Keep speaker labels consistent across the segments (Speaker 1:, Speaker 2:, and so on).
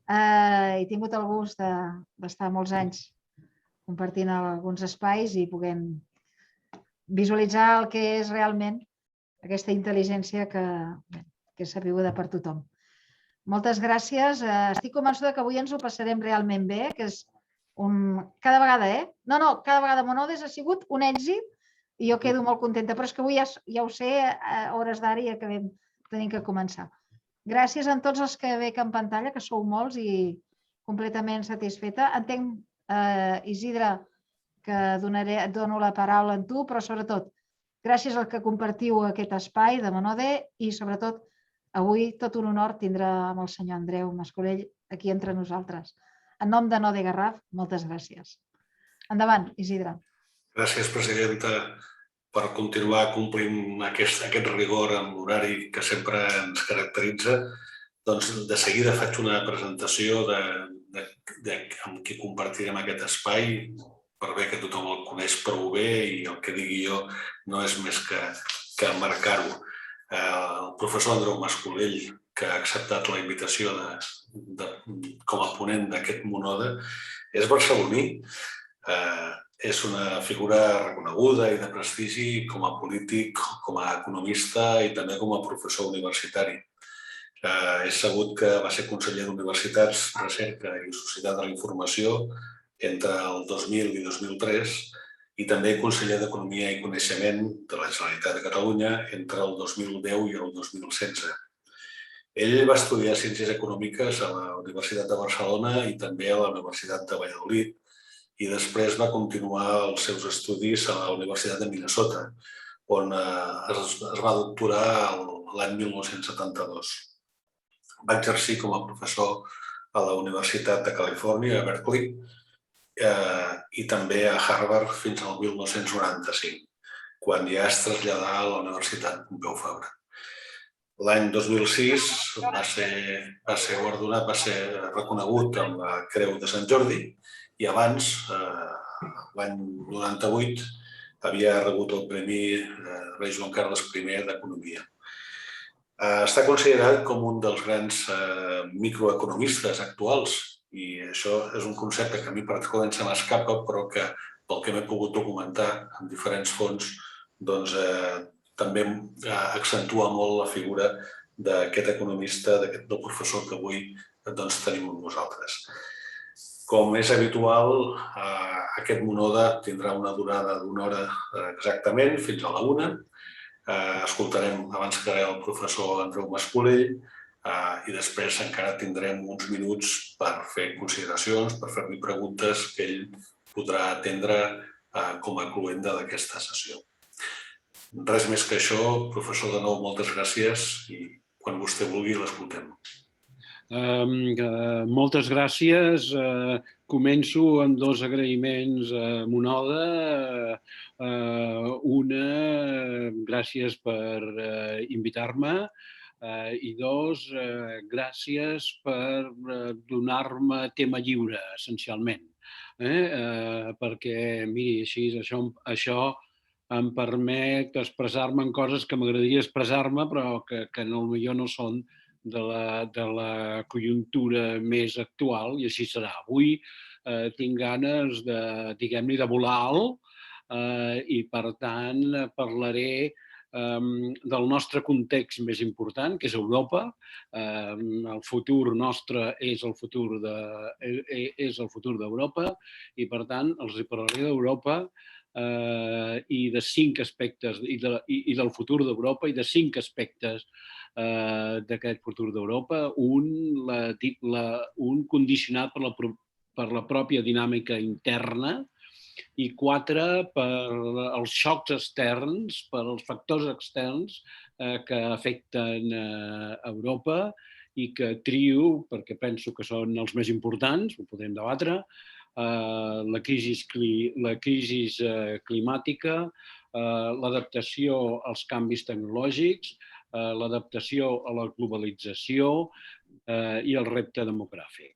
Speaker 1: He tingut el gust d'estar molts anys compartint alguns espais i puguem visualitzar el que és realment aquesta intel·ligència que és sabuda per tothom. Moltes gràcies. Estic convençuda que avui ens ho passarem realment bé, que és cada vegada, cada vegada Monodes ha sigut un èxit i jo quedo molt contenta, però és que avui ja ho sé, a hores d'ara ja tenim que començar. Gràcies a tots els que veig en pantalla, que sou molts i completament satisfeta. Entenc, Isidre, que et dono la paraula a tu, però sobretot gràcies al que compartiu aquest espai de Monode i sobretot avui tot un honor tindre amb el senyor Andreu Mascolell aquí entre nosaltres. En nom de Node Garraf, moltes gràcies. Endavant, Isidre.
Speaker 2: Gràcies, presidenta, per continuar complint aquest rigor amb l'horari que sempre ens caracteritza. Doncs de seguida faig una presentació amb qui compartirem aquest espai, per bé que tothom el coneix prou bé i el que digui jo no és més que marcar-ho. El professor Andreu Mascolell, que ha acceptat la invitació com a ponent d'aquest Monode, és barceloní. És una figura reconeguda i de prestigi com a polític, com a economista i també com a professor universitari. És sabut que va ser conseller d'Universitats, Recerca i Societat de la Informació entre el 2000 i 2003 i també conseller d'Economia i Coneixement de la Generalitat de Catalunya entre el 2010 i el 2016. Ell va estudiar Ciències Econòmiques a la Universitat de Barcelona i també a la Universitat de Valladolid, i després va continuar els seus estudis a la Universitat de Minnesota, on es va doctorar l'any 1972. Va exercir com a professor a la Universitat de Califòrnia, a Berkeley, i també a Harvard fins al 1995, quan ja es traslladà a la Universitat Pompeu Fabra. L'any 2006 va ser guardonat, va ser reconegut amb la Creu de Sant Jordi, i abans, l'any 98, havia rebut el Premi Rei Joan Carles I d'Economia. Està considerat com un dels grans microeconomistes actuals i això és un concepte que a mi particularment se m'escapa, però que pel que m'he pogut documentar en diferents fonts també accentua molt la figura d'aquest economista, del professor que avui tenim amb nosaltres. Com és habitual, aquest Monode tindrà una durada d'una hora exactament, fins a la 1. Escoltarem abans que res el professor Andreu Mascolell i després encara tindrem uns minuts per fer consideracions, per fer-li preguntes que ell podrà atendre com a cluenda d'aquesta sessió. Res més que això, professor, de nou, moltes gràcies i quan vostè vulgui l'escoltem.
Speaker 3: Moltes gràcies. Començo amb dos agraïments a Monode. Una, gràcies per invitar-me i dos, gràcies per donar-me tema lliure, essencialment. Perquè, miri, així això em permet expressar-me en coses que m'agradaria expressar-me però que potser no són de la conjuntura més actual, i així serà. Avui tinc ganes de volar alt i, per tant, parlaré del nostre context més important, que és Europa. El futur nostre és el futur d'Europa i, per tant, els parlaré d'Europa i de 5 aspectes, i del futur d'Europa i de 5 aspectes d'aquest futur d'Europa. Un condicionat per la pròpia dinàmica interna i 4 per els xocs externs, per els factors externs que afecten Europa i que trio, perquè penso que són els més importants, ho podem debatre, la crisi climàtica, l'adaptació als canvis tecnològics, l'adaptació a la globalització i el repte demogràfic.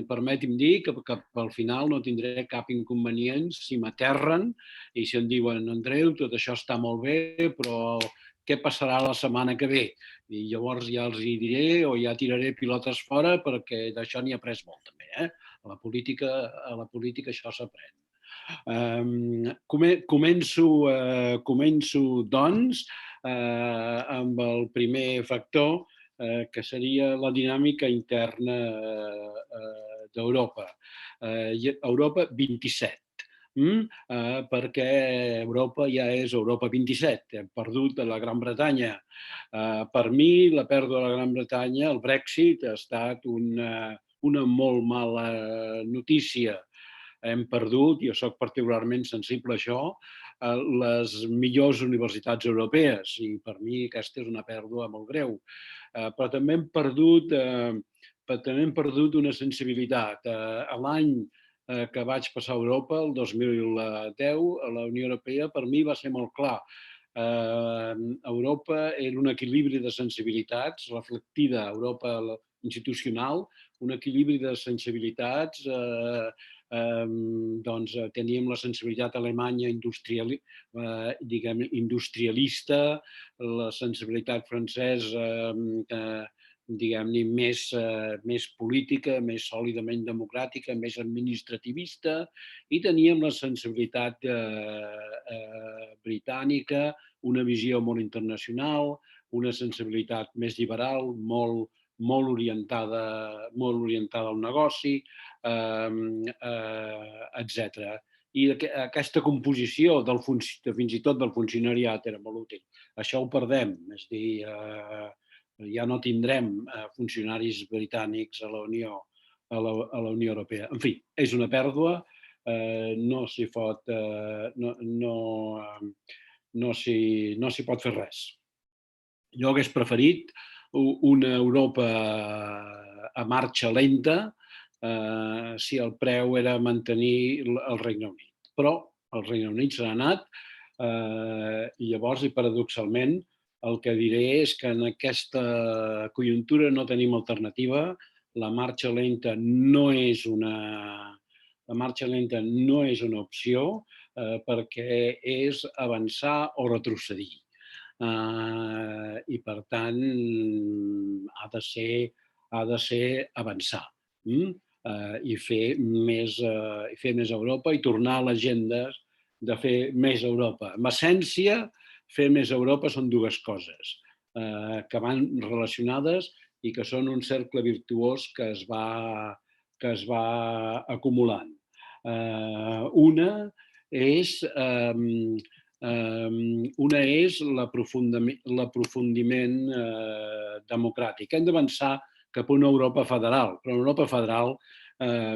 Speaker 3: Permeti'm dir que al final no tindré cap inconvenient si m'aterren i si em diuen Andreu, tot això està molt bé, però què passarà la setmana que ve. I llavors ja els hi diré o ja tiraré pilotes fora perquè d'això n'hi he après molt també. A la política això s'aprèn. Començo, doncs, amb el primer factor, que seria la dinàmica interna d'Europa. Europa 27. Perquè Europa ja és Europa 27. Hem perdut la Gran Bretanya. Per mi, la pèrdua de la Gran Bretanya, el Brexit, ha estat una molt mala notícia. Hem perdut, jo soc particularment sensible a això, les millors universitats europees i per mi aquesta és una pèrdua molt greu. Però també hem perdut una sensibilitat. L'any que vaig passar a Europa, el 2010, a la Unió Europea, per mi va ser molt clar. Europa era un equilibri de sensibilitats, reflectida a Europa institucional, un equilibri de sensibilitats. Doncs teníem la sensibilitat alemanya industrialista, la sensibilitat francesa diguem-ne més política, més sòlidament democràtica, més administrativista, i teníem la sensibilitat britànica, una visió molt internacional, una sensibilitat més liberal, molt orientada al negoci, etc. I aquesta composició fins i tot del funcionariat era molt útil. Això ho perdem, és a dir, ja no tindrem funcionaris britànics a la Unió Europea. En fi, és una pèrdua, no s'hi pot fer res. Jo hagués preferit una Europa a marxa lenta si el preu era mantenir el Regne Unit. Però el Regne Unit se n'ha anat i llavors, i paradoxalment, el que diré és que en aquesta conjuntura no tenim alternativa. La marxa lenta no és una opció perquè és avançar o retrocedir. I per tant ha de ser avançar i fer més Europa i tornar a l'agenda de fer més Europa. En essència, fer més Europa són dues coses que van relacionades i que són un cercle virtuós que es va acumulant. Una és l'aprofundiment democràtic. Hem d'avançar cap a una Europa federal, però una Europa federal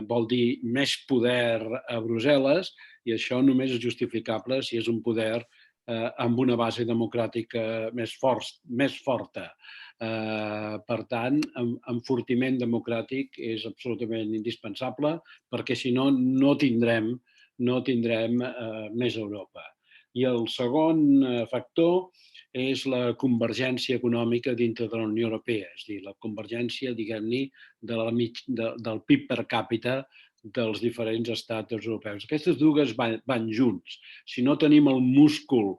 Speaker 3: vol dir més poder a Brussel·les i això només és justificable si és un poder amb una base democràtica més forta. Per tant, enfortiment democràtic és absolutament indispensable perquè si no, no tindrem més Europa. I el segon factor és la convergència econòmica dintre de la Unió Europea, és a dir, la convergència, diguem-ne, del PIB per càpita dels diferents estats europeus. Aquestes dues van junts. Si no tenim el múscul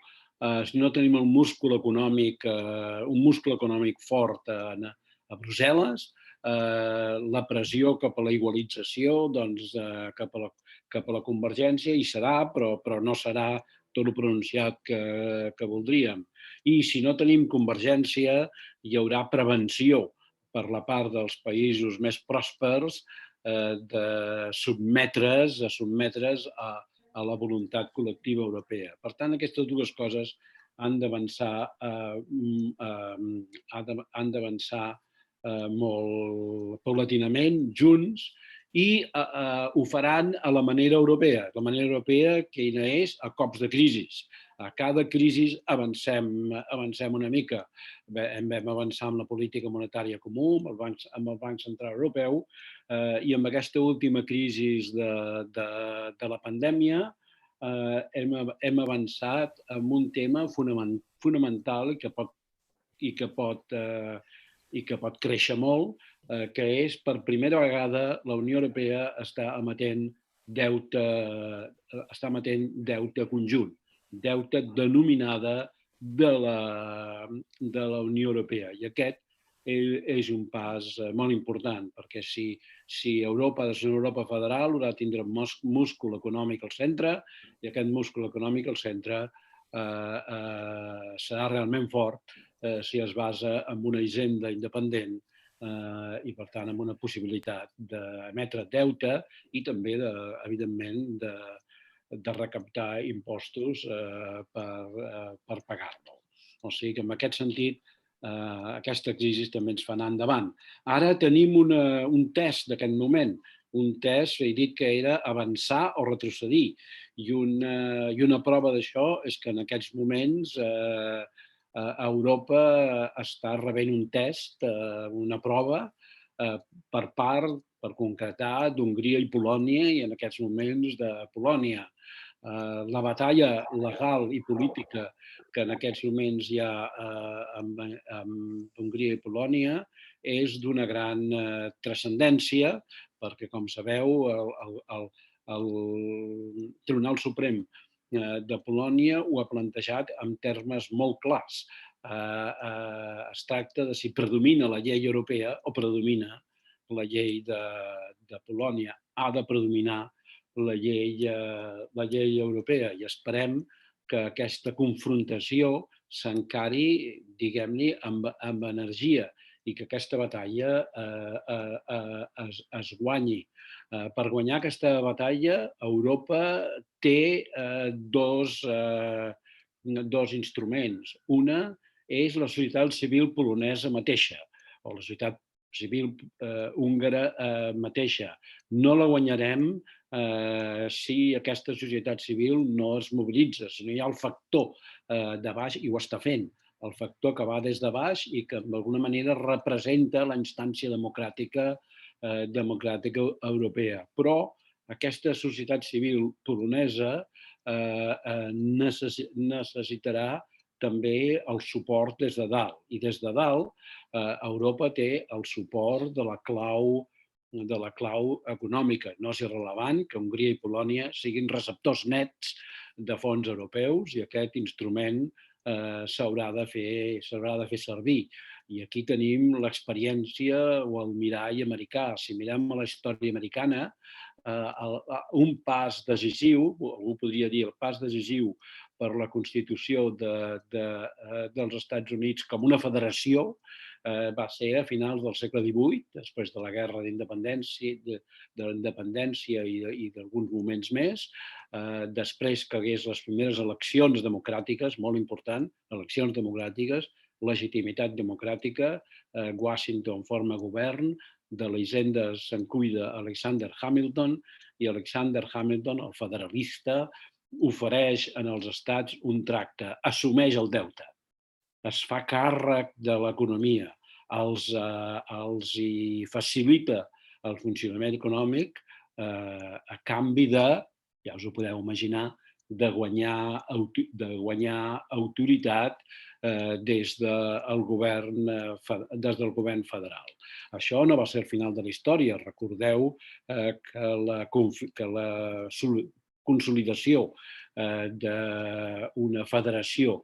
Speaker 3: econòmic, un múscul econòmic fort a Brussel·les, la pressió cap a la igualització, cap a la convergència hi serà, però no serà tot el pronunciat que voldríem. I si no tenim convergència, hi haurà prevenció per la part dels països més pròspers de sotmetre's a la voluntat col·lectiva europea. Per tant, aquestes dues coses han d'avançar molt paulatinament, junts, i ho faran a la manera europea. La manera europea, quina és? A cops de crisi. A cada crisi avancem una mica. Vam avançar amb la política monetària comú, amb el Banc Central Europeu, i amb aquesta última crisi de la pandèmia hem avançat en un tema fonamental i que pot créixer molt, que és per primera vegada la Unió Europea està emetent deute conjunt, deute denominada de la Unió Europea. I aquest és un pas molt important, perquè si Europa ha de ser una Europa federal, haurà de tindre un múscul econòmic al centre, i aquest múscul econòmic al centre serà realment fort si es basa en una hisenda independent i, per tant, amb una possibilitat d'emetre deute i també, evidentment, de recaptar impostos per pagar-lo. O sigui que, en aquest sentit, aquesta crisi també ens fa anar endavant. Ara tenim un test d'aquest moment, un test, he dit que era avançar o retrocedir, i una prova d'això és que en aquests moments Europa està rebent un test, una prova, per concretar, d'Hongria i Polònia, i en aquests moments de Polònia. La batalla legal i política que en aquests moments hi ha amb Hongria i Polònia és d'una gran transcendència, perquè, com sabeu, el Tribunal Suprem de Polònia ho ha plantejat en termes molt clars. Es tracta de si predomina la llei europea o predomina la llei de Polònia. Ha de predominar la llei europea, i esperem que aquesta confrontació s'encari, diguem-ne, amb energia, i que aquesta batalla es guanyi. Per guanyar aquesta batalla, Europa té dos instruments. Una és la societat civil polonesa mateixa, o la societat civil húngara mateixa. No la guanyarem si aquesta societat civil no es mobilitza, si no hi ha el factor de baix, i ho està fent, el factor que va des de baix i que d'alguna manera representa la instància democràtica europea. Però aquesta societat civil polonesa necessitarà també el suport des de dalt. I des de dalt Europa té el suport de la clau econòmica. No és irrellevant que Hongria i Polònia siguin receptors nets de fons europeus, i aquest instrument s'haurà de fer servir. I aquí tenim l'experiència o el mirall americà. Si mirem a la història americana, un pas decisiu, algú podria dir el pas decisiu per la Constitució dels Estats Units com una federació, va ser a finals del segle XVIII, després de la guerra d'independència i d'alguns moments més, després que hagués les primeres eleccions democràtiques, molt important, eleccions democràtiques, legitimitat democràtica, Washington forma govern, de la hisenda se'n cuida Alexander Hamilton, i Alexander Hamilton, el federalista, ofereix als estats un tracte, assumeix el deute, es fa càrrec de l'economia, els hi facilita el funcionament econòmic a canvi de, ja us ho podeu imaginar, de guanyar autoritat des del govern federal. Això no va ser el final de la història. Recordeu que la consolidació d'una federació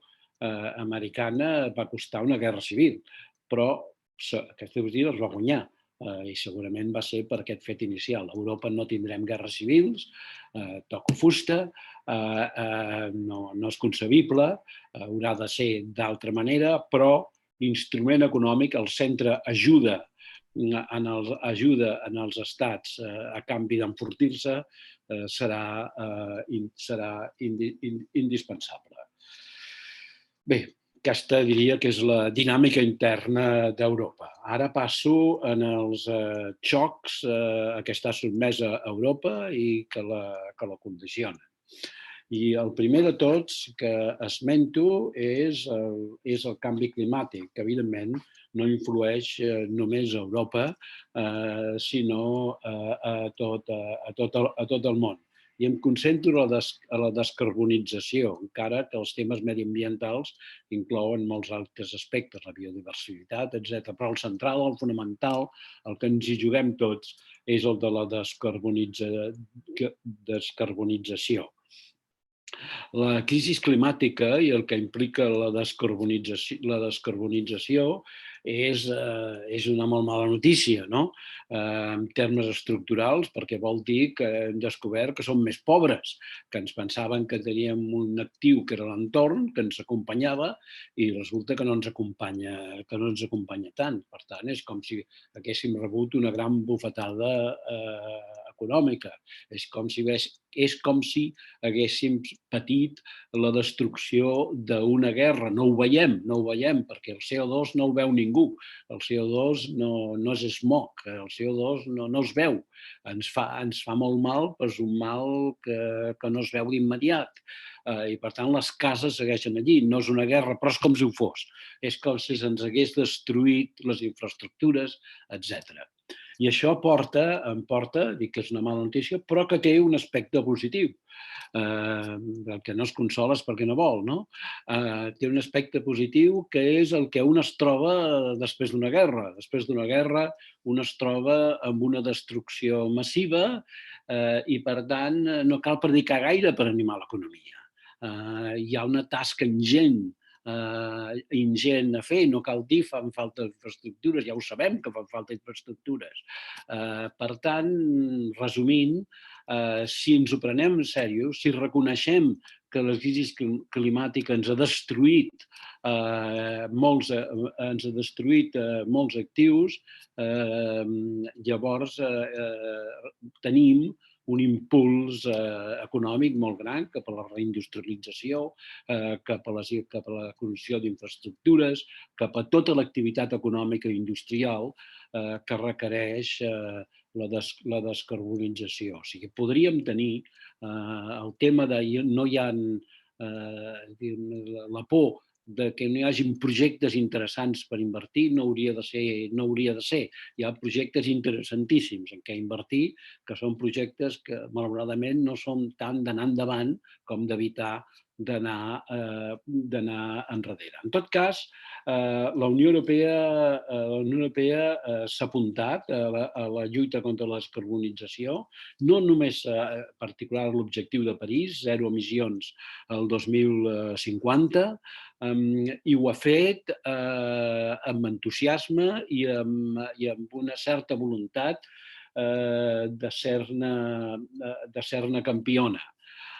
Speaker 3: americana va costar una guerra civil, però aquesta guerra es va guanyar, i segurament va ser per aquest fet inicial. A Europa no tindrem guerres civils, toco fusta, no és concebible, haurà de ser d'altra manera, però l'instrument econòmic, el centre ajuda en els estats a canvi d'enfortir-se, serà indispensable. Bé, aquesta diria que és la dinàmica interna d'Europa. Ara passo en els xocs a què està sotmesa Europa i que la condiciona. I el primer de tots que esmento és el canvi climàtic, que evidentment no influeix només a Europa, sinó a tot el món. I em concentro a la descarbonització, encara que els temes mediambientals inclouen molts altres aspectes, la biodiversitat, etc. Però el central, el fonamental, el que ens hi juguem tots, és el de la descarbonització. La crisi climàtica i el que implica la descarbonització és una molt mala notícia, no? En termes estructurals, perquè vol dir que hem descobert que som més pobres, que ens pensaven que teníem un actiu que era l'entorn, que ens acompanyava, i resulta que no ens acompanya tant. Per tant, és com si haguéssim rebut una gran bufetada econòmica. És com si haguéssim patit la destrucció d'una guerra. No ho veiem, perquè el CO2 no ho veu ningú. El CO2 no és smog, el CO2 no es veu. Ens fa molt mal, però és un mal que no es veu d'immediat. I, per tant, les cases segueixen allí. No és una guerra, però és com si ho fos. És com si se'ns hagués destruït les infraestructures, etc. I això em porta, dic que és una mala notícia, però que té un aspecte positiu. El que no es consola és perquè no vol, no? Té un aspecte positiu que és el que un es troba després d'una guerra. Després d'una guerra un es troba amb una destrucció massiva i, per tant, no cal predicar gaire per animar l'economia. Hi ha una tasca ingent a fer, no cal dir fan falta infraestructures, ja ho sabem que fan falta infraestructures. Per tant, resumint, si ens ho prenem en sèrio, si reconeixem que la crisi climàtica ens ha destruït molts actius, llavors tenim un impuls econòmic molt gran cap a la reindustrialització, cap a la construcció d'infraestructures, cap a tota l'activitat econòmica i industrial que requereix la descarbonització. O sigui, podríem tenir el tema de no hi ha la por de que no hi hagin projectes interessants per invertir no hauria de ser. Hi ha projectes interessantíssims en què invertir, que són projectes que, malauradament, no són tant d'anar endavant com d'evitar d'anar enrere. En tot cas, la Unió Europea s'ha apuntat a la lluita contra la descarbonització, no només particular l'objectiu de París, 0 emissions al 2050, i ho ha fet amb entusiasme i amb una certa voluntat de ser-ne campiona.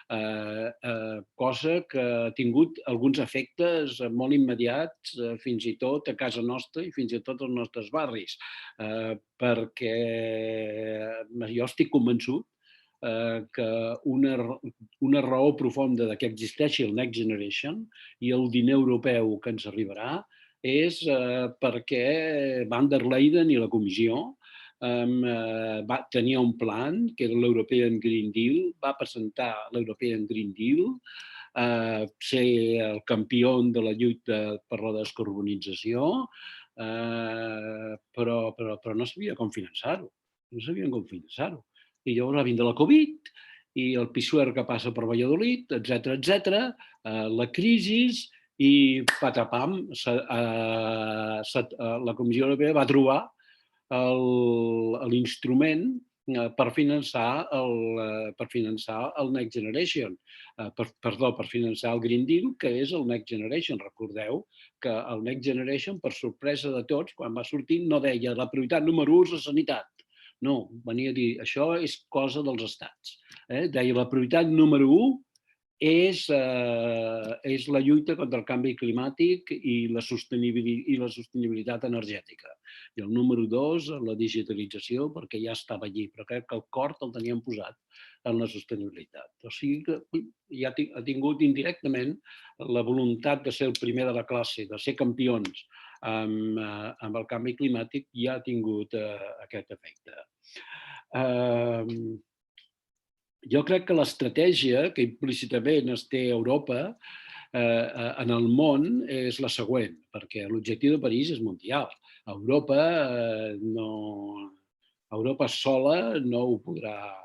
Speaker 3: Cosa que ha tingut alguns efectes molt immediats fins i tot a casa nostra i fins i tot als nostres barris, perquè jo estic convençut que una raó profunda de que existeixi el Next Generation i el diner europeu que ens arribarà és perquè Van der Leyen i la Comissió tenia un plan, que era l'European Green Deal, va presentar l'European Green Deal, ser el campió de la lluita per la descarbonització, però no sabia com finançar-ho. I llavors va vindre la Covid i el Pisuer que passa per Valladolid, etc., la crisi i patapam, la Comissió Europea va trobar l'instrument per finançar el Next Generation, per finançar el Green Deal, que és el Next Generation. Recordeu que el Next Generation, per sorpresa de tots, quan va sortir, no deia la prioritat número 1 és la sanitat. No, venia a dir, això és cosa dels estats. Deia, la prioritat número 1 és la lluita contra el canvi climàtic i la sostenibilitat energètica. I el número 2, la digitalització, perquè ja estava allí, però crec que el cor el teníem posat en la sostenibilitat. O sigui que ja ha tingut indirectament la voluntat de ser el primer de la classe, de ser campions amb el canvi climàtic, ja ha tingut aquest efecte. Jo crec que l'estratègia que implícitament es té a Europa en el món és la següent, perquè l'objectiu de París és mundial. Europa sola no ho podrà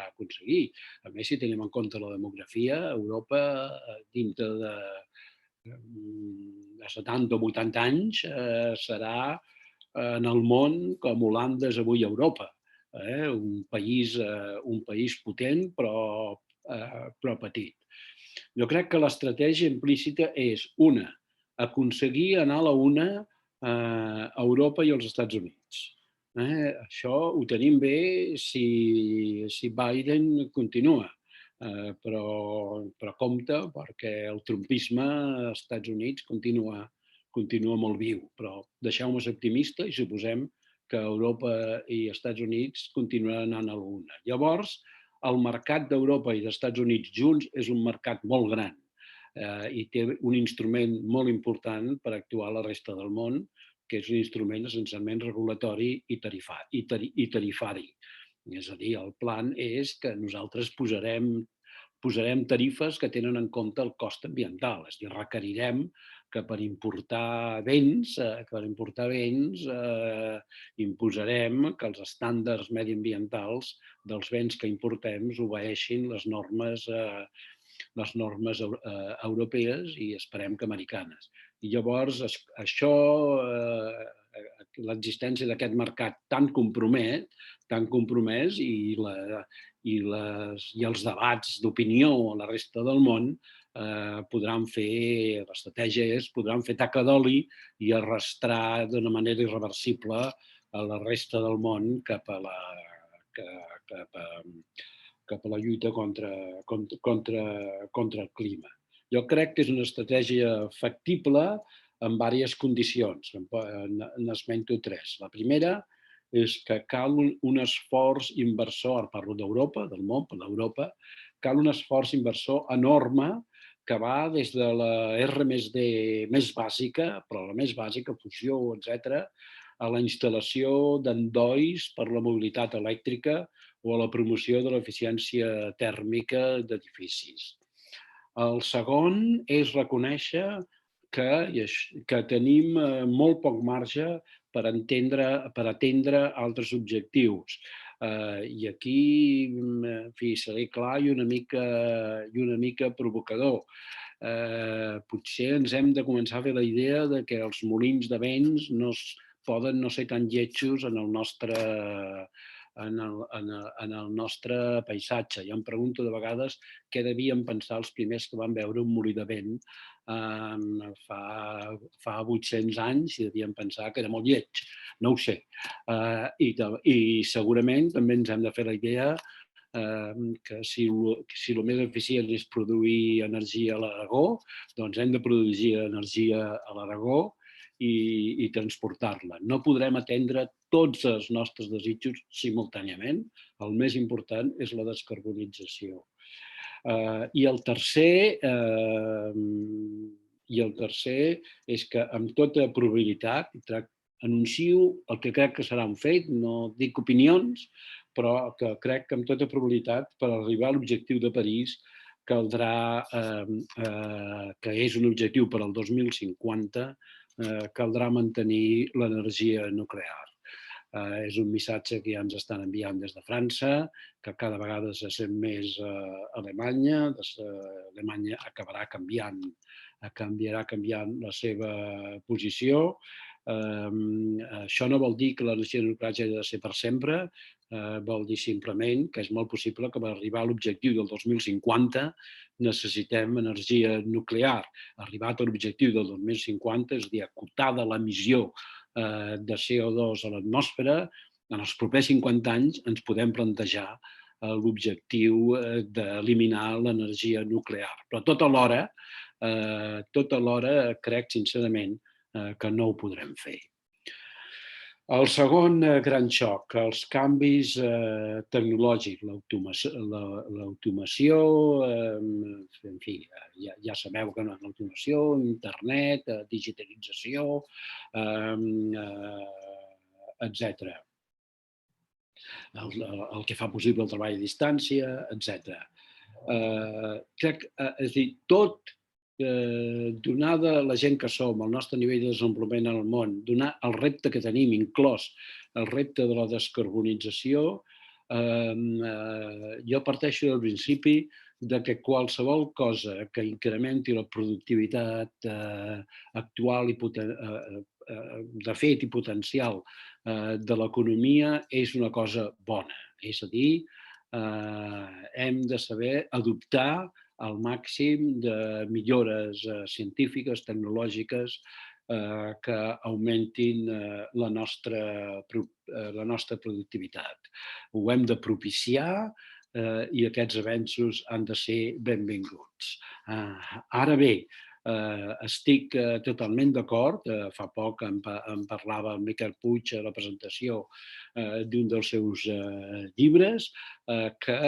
Speaker 3: aconseguir. A més, si tenim en compte la demografia, Europa, dintre de 70 o 80 anys, serà en el món com Holanda és avui a Europa. Un país potent, però petit. Jo crec que l'estratègia implícita és, una, aconseguir anar a la una a Europa i als Estats Units. Això ho tenim bé si Biden continua, però compte perquè el trumpisme als Estats Units continua molt viu. Però deixeu-me ser optimista i suposem que Europa i Estats Units continuaran anant a la una. Llavors, el mercat d'Europa i dels Estats Units junts és un mercat molt gran i té un instrument molt important per actuar a la resta del món, que és un instrument essencialment regulatori i tarifari. És a dir, el plan és que nosaltres posarem tarifes que tenen en compte el cost ambiental. És a dir, requerirem que per importar béns imposarem que els estàndards mediambientals dels béns que importem obeeixin les normes europees i esperem que americanes. I llavors això, l'existència d'aquest mercat tan compromès i els debats d'opinió a la resta del món podran fer taca d'oli i arrastrar d'una manera irreversible a la resta del món cap a la lluita contra el clima. Jo crec que és una estratègia factible en diverses condicions. N'esmento tres. La primera és que cal un esforç inversor, parlo d'Europa, del món, per l'Europa, cal un esforç inversor enorme que va des de la R+D més bàsica, però la més bàsica, fusió, etc., a la instal·lació d'endolls per la mobilitat elèctrica o a la promoció de l'eficiència tèrmica d'edificis. El segon és reconèixer que tenim molt poc marge per atendre altres objectius. I aquí, en fi, seré clar i una mica provocador. Potser ens hem de començar a fer la idea de que els molins de vents poden no ser tan lletjos en el nostre paisatge. Jo em pregunto de vegades què devien pensar els primers que van veure un molí de vent fa 800 anys i devien pensar que era molt lleig. No ho sé. I segurament també ens hem de fer la idea que si el més eficient és produir energia a l'Aragó, doncs hem de produir energia a l'Aragó i transportar-la. No podrem atendre tots els nostres desitjos simultàniament. El més important és la descarbonització. I el tercer és que amb tota probabilitat anuncio el que crec que serà un fet, no dic opinions, però que crec que amb tota probabilitat per arribar a l'objectiu de París caldrà, que és un objectiu per al 2050, caldrà mantenir l'energia nuclear. És un missatge que ja ens estan enviant des de França, que cada vegada se sent més Alemanya. Alemanya acabarà canviant la seva posició. Això no vol dir que l'energia nuclear hagi de ser per sempre, vol dir simplement que és molt possible que per arribar a l'objectiu del 2050 necessitem energia nuclear. Arribat a l'objectiu del 2050, és a dir, acotada l'emissió de CO2 a l'atmosfera, en els propers 50 anys ens podem plantejar l'objectiu d'eliminar l'energia nuclear. Però tot alhora crec sincerament que no ho podrem fer. El segon gran xoc, els canvis tecnològics, l'automació, en fi, ja sabeu que l'automació, internet, digitalització, etc. El que fa possible el treball a distància, etc. Crec, és a dir, tot donada la gent que som, el nostre nivell de desenvolupament en el món, donar el repte que tenim, inclòs el repte de la descarbonització, jo parteixo del principi que qualsevol cosa que incrementi la productivitat actual de fet i potencial de l'economia és una cosa bona. És a dir, hem de saber adoptar el màxim de millores científiques, tecnològiques, que augmentin la nostra productivitat. Ho hem de propiciar i aquests avenços han de ser benvinguts. Ara bé, estic totalment d'acord. Fa poc em parlava el Miquel Puig a la presentació d'un dels seus llibres que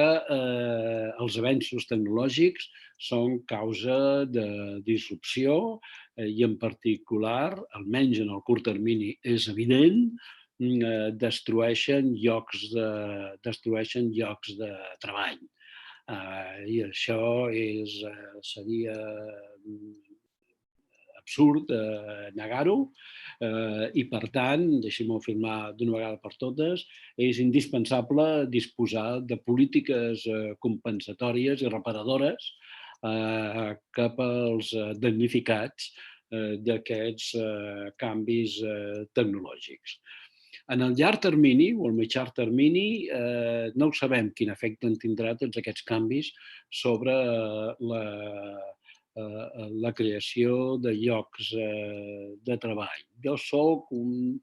Speaker 3: els avenços tecnològics són causa de disrupció i en particular, almenys en el curt termini, és evident, destrueixen llocs de treball. I això seria absurd negar-ho i, per tant, deixem-ho afirmar d'una vegada per totes, és indispensable disposar de polítiques compensatòries i reparadores cap als damnificats d'aquests canvis tecnològics. En el llarg termini o el mitjà termini no ho sabem quin efecte en tindrà tots aquests canvis sobre la creació de llocs de treball. Jo soc un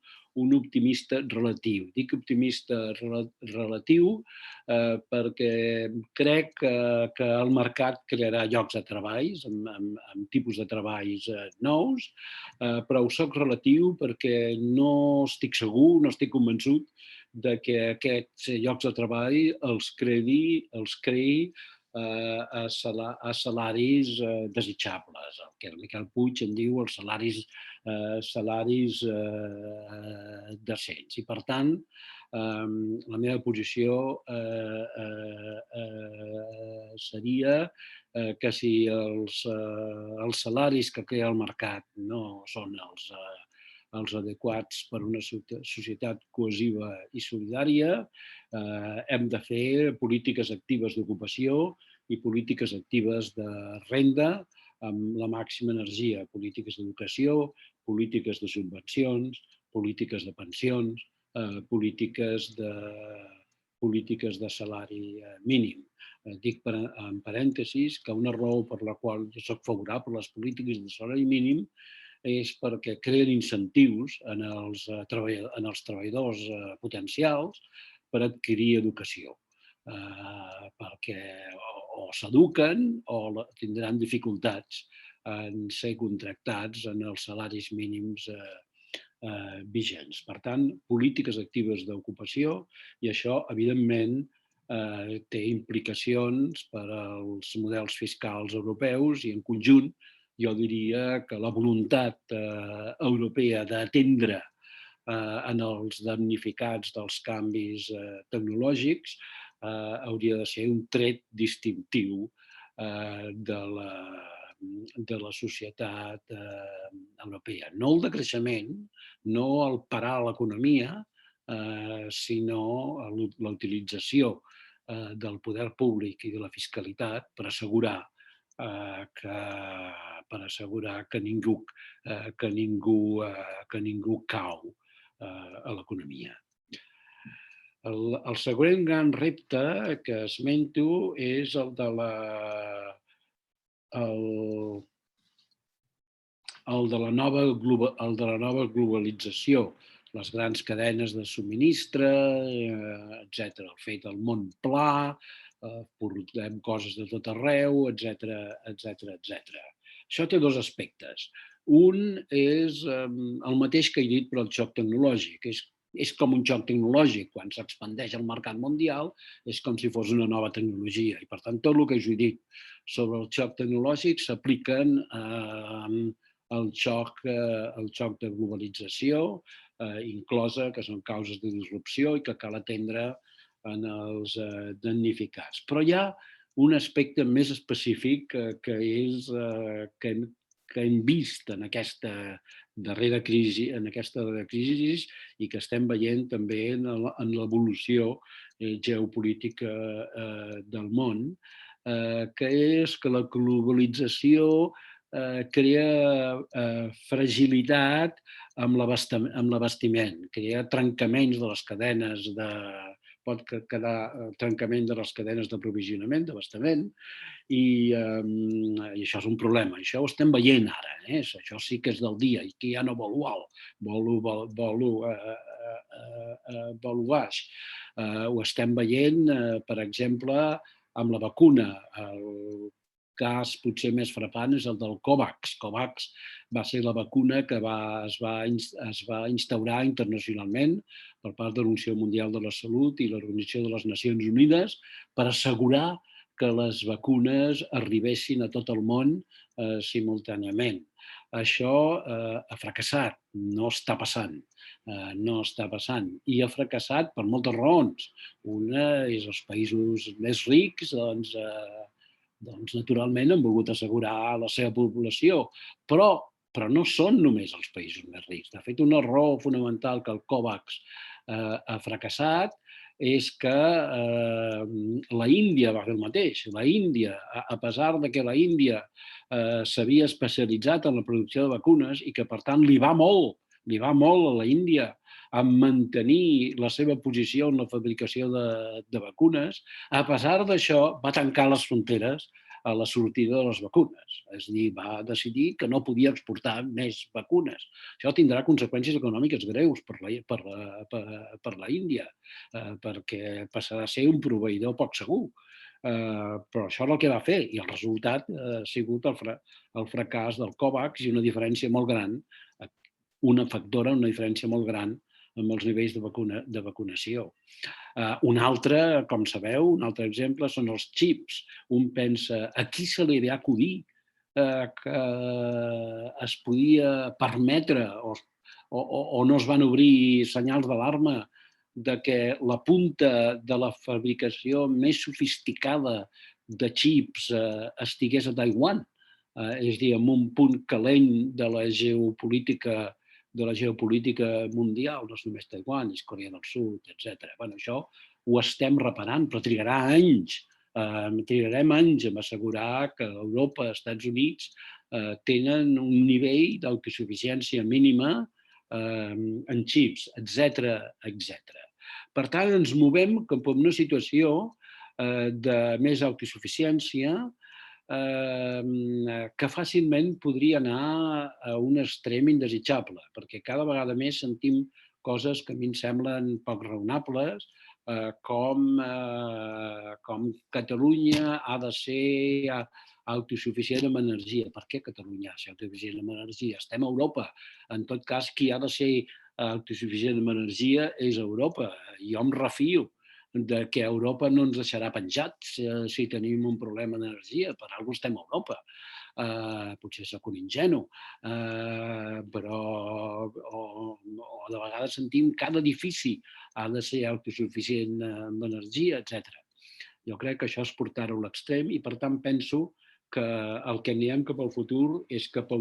Speaker 3: optimista relatiu. Dic optimista relatiu perquè crec que el mercat crearà llocs de treball amb tipus de treballs nous, però ho soc relatiu perquè no estic segur, no estic convençut de que aquests llocs de treball els creï a salaris desitjables, el que el Miquel Puig en diu els salaris decents. I, per tant, la meva posició seria que si els salaris que crea el mercat no són els adequats per una societat cohesiva i solidària, hem de fer polítiques actives d'ocupació i polítiques actives de renda amb la màxima energia, polítiques d'educació, polítiques de subvencions, polítiques de pensions, polítiques de salari mínim. Dic en parèntesis que una raó per la qual jo soc favorable a les polítiques de salari mínim és perquè creen incentius en els treballadors potencials per adquirir educació, perquè o s'eduquen o tindran dificultats en ser contractats en els salaris mínims vigents. Per tant, polítiques actives d'ocupació, i això, evidentment, té implicacions per als models fiscals europeus i, en conjunt, jo diria que la voluntat europea d'atendre en els damnificats dels canvis tecnològics hauria de ser un tret distintiu de la societat europea. No el decreixement, no el parar l'economia, sinó la utilització del poder públic i de la fiscalitat per assegurar que ningú cau a l'economia. El següent gran repte que esmento és el de la nova globalització, les grans cadenes de subministre, etc. El fet del món pla, portem coses de tot arreu, etc. Això té dos aspectes. Un és el mateix que he dit per al xoc tecnològic. És com un xoc tecnològic. Quan s'expandeix el mercat mundial és com si fos una nova tecnologia. I, per tant, tot el que jo he dit sobre el xoc tecnològic s'apliquen al xoc de globalització, inclosa que són causes de disrupció i que cal atendre en els damnificats. Però hi ha un aspecte més específic que hem vist en aquesta darrera crisi i que estem veient també en l'evolució geopolítica del món, que és que la globalització crea fragilitat amb l'abastiment, crea trencaments de les cadenes de pot quedar trencament de les cadenes d'aprovisionament, d'abastament, i això és un problema. Això ho estem veient ara, això sí que és del dia, i que ja no vol alt, vol baix. Ho estem veient, per exemple, amb la vacuna. El cas potser més frapant és el del COVAX. COVAX va ser la vacuna que es va instaurar internacionalment per part de l'Organització Mundial de la Salut i l'Organització de les Nacions Unides per assegurar que les vacunes arribessin a tot el món simultàniament. Això ha fracassat, no està passant. No està passant. I ha fracassat per moltes raons. Una és els països més rics, doncs naturalment han volgut assegurar la seva població, però no són només els països més rics. De fet, una raó fonamental que el COVAX ha fracassat és que la Índia va fer el mateix. La Índia, a pesar de que la Índia s'havia especialitzat en la producció de vacunes i que, per tant, li va molt a la Índia a mantenir la seva posició en la fabricació de vacunes, a pesar d'això va tancar les fronteres a la sortida de les vacunes. És a dir, va decidir que no podia exportar més vacunes. Això tindrà conseqüències econòmiques greus per la Índia, perquè passarà a ser un proveïdor poc segur. Però això és el que va fer i el resultat ha sigut el fracàs del COVAX i una diferència molt gran, una diferència molt gran amb els nivells de vacunació. Un altre, com sabeu, un altre exemple són els xips. Un pensa, a qui se li va acudir que es podia permetre o no es van obrir senyals d'alarma de que la punta de la fabricació més sofisticada de xips estigués a Taiwan, és a dir, en un punt calent de la geopolítica mundial, no és només Taiwan, és Corea del Sud, etc. Això ho estem reparant, però trigarà anys. Trigarem anys en assegurar que Europa i els Estats Units tenen un nivell d'autosuficiència mínima en xips, etc. Per tant, ens movem cap a una situació de més autosuficiència que fàcilment podria anar a un extrem indesitjable, perquè cada vegada més sentim coses que a mi em semblen poc raonables, com Catalunya ha de ser autosuficient en energia. Per què Catalunya ha de ser autosuficient en energia? Estem a Europa. En tot cas, qui ha de ser autosuficient en energia és Europa. Jo em refio de que Europa no ens deixarà penjats si tenim un problema d'energia. Per alguna cosa estem a Europa. Potser soc un ingenu, però de vegades sentim que cada edifici ha de ser autosuficient en energia, etc. Jo crec que això és portar-ho a l'extrem i, per tant, penso que el que anirem cap al futur és cap a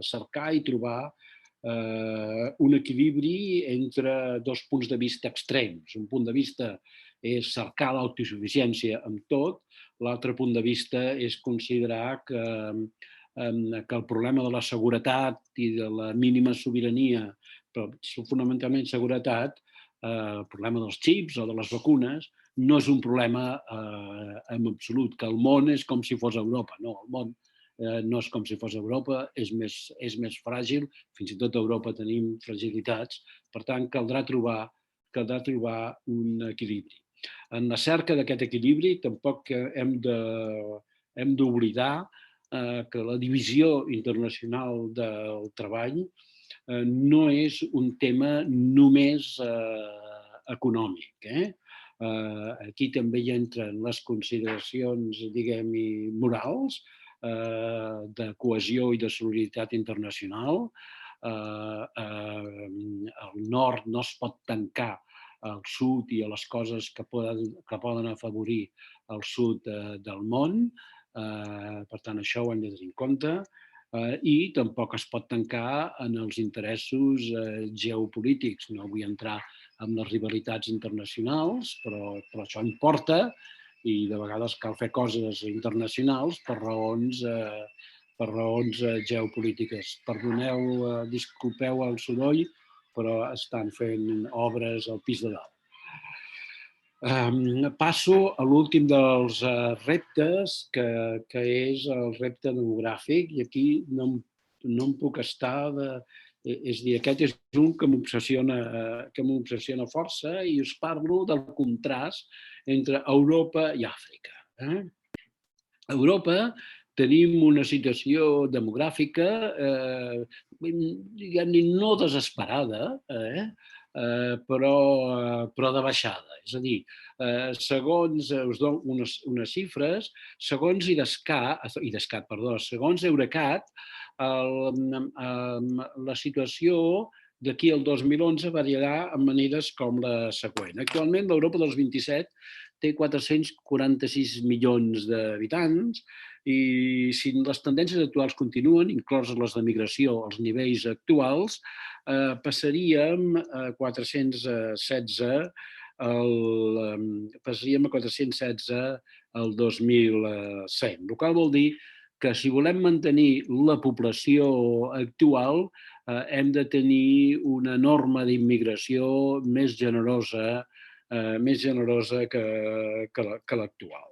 Speaker 3: cercar i trobar un equilibri entre dos punts de vista extrems. Un punt de vista és cercar l'autosuficiència amb tot, l'altre punt de vista és considerar que el problema de la seguretat i de la mínima sobirania, però fonamentalment seguretat, el problema dels xips o de les vacunes, no és un problema en absolut, que el món és com si fos Europa. No, el món no és com si fos Europa, és més fràgil, fins i tot a Europa tenim fragilitats, per tant caldrà trobar un equilibri. En la cerca d'aquest equilibri tampoc hem d'oblidar que la divisió internacional del treball no és un tema només econòmic. Aquí també hi entren les consideracions, diguem-hi, morals, de cohesió i de solidaritat internacional. El nord no es pot tancar al sud i a les coses que poden afavorir el sud del món. Per tant, això ho hem de tenir en compte. I tampoc es pot tancar en els interessos geopolítics. No vull entrar en les rivalitats internacionals, però això importa i de vegades cal fer coses internacionals per raons geopolítiques. Perdoneu, disculpeu el soroll, però estan fent obres al pis de dalt. Passo a l'últim dels reptes, que és el repte demogràfic, i aquí no em puc estar de... És a dir, aquest és un que m'obsessiona força i us parlo del contrast entre Europa i Àfrica. A Europa tenim una situació demogràfica, diguem-ne, no desesperada, però de baixada. És a dir, segons, us dono unes xifres, segons segons Eurecat, la situació d'aquí al 2011 variarà en maneres com la següent. Actualment, l'Europa dels 27 té 446 milions d'habitants i si les tendències actuals continuen, incloses les de migració als nivells actuals, passaríem a 416 el 2100, el qual vol dir que si volem mantenir la població actual hem de tenir una norma d'immigració més generosa que l'actual.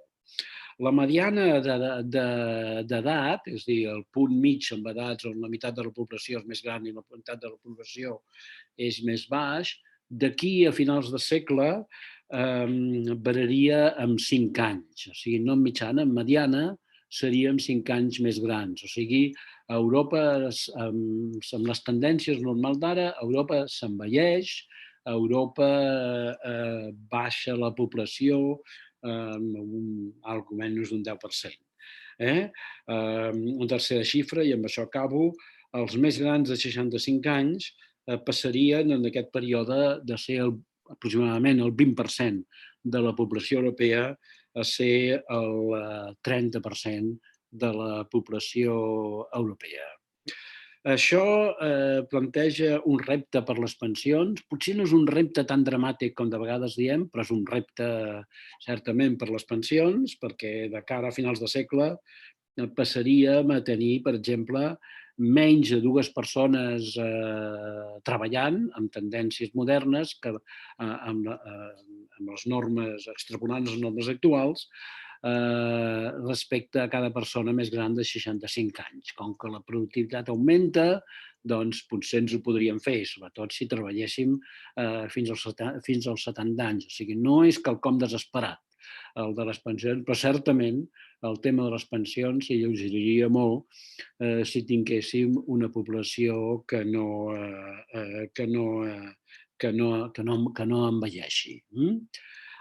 Speaker 3: La mediana d'edat, és a dir, el punt mig amb edats on la meitat de la població és més gran i la meitat de la població és més baix, d'aquí a finals de segle variaria amb 5 anys. O sigui, no en mitjana, en mediana seríem 5 anys més grans. O sigui, a Europa, amb les tendències normals d'ara, Europa s'envelleix, a Europa baixa la població algo menys d'un 10%. Una tercera xifra, i amb això acabo, els més grans de 65 anys passarien en aquest període de ser aproximadament el 20% de la població europea a ser el 30% de la població europea. Això planteja un repte per les pensions. Potser no és un repte tan dramàtic com de vegades diem, però és un repte certament per les pensions, perquè de cara a finals de segle passaríem a tenir, per exemple, menys de 2 persones treballant amb tendències modernes que amb les normes, extrapolant les normes actuals, respecte a cada persona més gran de 65 anys. Com que la productivitat augmenta, doncs potser ens ho podríem fer, sobretot si treballéssim fins als 70 anys. O sigui, no és quelcom desesperat el de les pensions, però certament el tema de les pensions s'alleugeria molt si tinguéssim una població que no envelleixi.